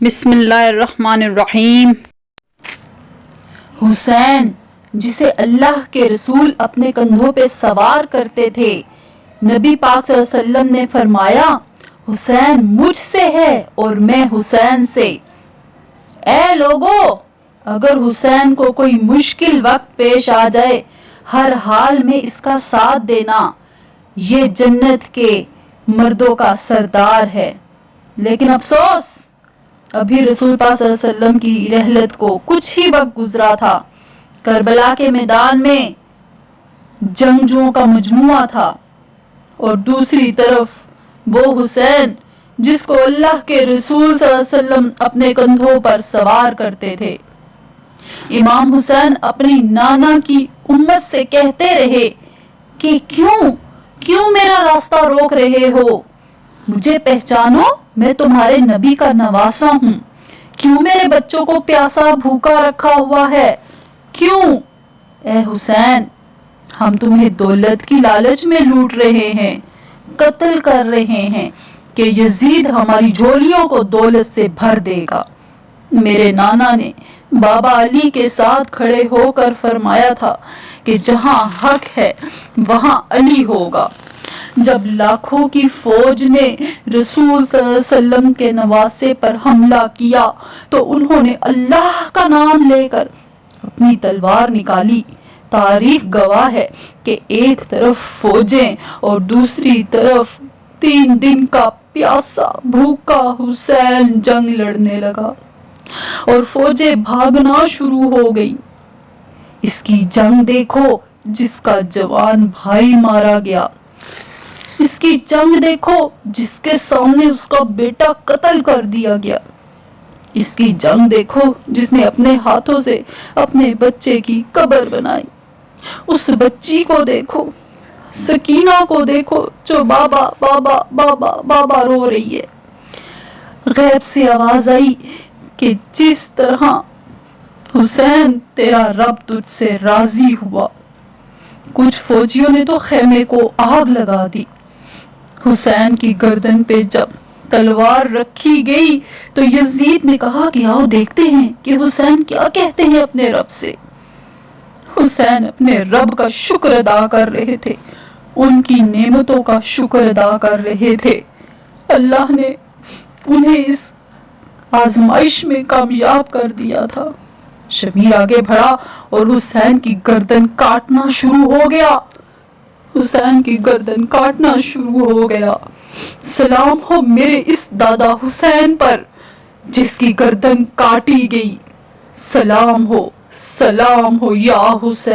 بسم اللہ الرحمن الرحیم۔ حسین جسے اللہ کے رسول اپنے کندھوں پہ سوار کرتے تھے، نبی پاک صلی اللہ علیہ وسلم نے فرمایا حسین مجھ سے ہے اور میں حسین سے۔ اے لوگو، اگر حسین کو کوئی مشکل وقت پیش آ جائے ہر حال میں اس کا ساتھ دینا، یہ جنت کے مردوں کا سردار ہے۔ لیکن افسوس، ابھی رسول پاک صلی اللہ علیہ وسلم کی رحلت کو کچھ ہی وقت گزرا تھا، کربلا کے میدان میں جنگجوؤں کا مجموعہ تھا، اور دوسری طرف وہ حسین جس کو اللہ کے رسول صلی اللہ علیہ وسلم اپنے کندھوں پر سوار کرتے تھے۔ امام حسین اپنی نانا کی امت سے کہتے رہے کہ کیوں میرا راستہ روک رہے ہو؟ مجھے پہچانو، میں تمہارے نبی کا نواسا ہوں۔ کیوں میرے بچوں کو پیاسا بھوکا رکھا ہوا ہے؟ کیوں؟ اے حسین، ہم تمہیں دولت کی لالچ میں لوٹ رہے ہیں، قتل کر رہے ہیں کہ یزید ہماری جھولیوں کو دولت سے بھر دے گا۔ میرے نانا نے بابا علی کے ساتھ کھڑے ہو کر فرمایا تھا کہ جہاں حق ہے وہاں علی ہوگا۔ جب لاکھوں کی فوج نے رسول صلی اللہ علیہ وسلم کے نواسے پر حملہ کیا تو انہوں نے اللہ کا نام لے کر اپنی تلوار نکالی۔ تاریخ گواہ ہے کہ ایک طرف فوجیں اور دوسری طرف 3 دن کا پیاسا بھوکا حسین جنگ لڑنے لگا، اور فوجیں بھاگنا شروع ہو گئی۔ اس کی جنگ دیکھو جس کا جوان بھائی مارا گیا، اس کی جنگ دیکھو جس کے سامنے اس کا بیٹا قتل کر دیا گیا، اس کی جنگ دیکھو جس نے اپنے ہاتھوں سے اپنے بچے کی قبر بنائی۔ اس بچی کو دیکھو، سکینہ کو دیکھو جو بابا بابا بابا بابا رو رہی ہے۔ غیب سے آواز آئی کہ جس طرح حسین تیرا رب تجھ سے راضی ہوا۔ کچھ فوجیوں نے تو خیمے کو آگ لگا دی۔ حسین کی گردن پہ جب تلوار رکھی گئی تو یزید نے کہا کہ آؤ دیکھتے ہیں کہ حسین کیا کہتے ہیں اپنے رب سے۔ حسین اپنے رب کا شکر ادا کر رہے تھے، ان کی نعمتوں کا شکر ادا کر رہے تھے۔ اللہ نے انہیں اس آزمائش میں کامیاب کر دیا تھا۔ شبیر آگے بڑھا اور حسین کی گردن کاٹنا شروع ہو گیا۔ حسین کی گردن کاٹنا شروع ہو گیا۔ سلام ہو میرے اس دادا حسین پر جس کی گردن کاٹی گئی، سلام ہو یا حسین۔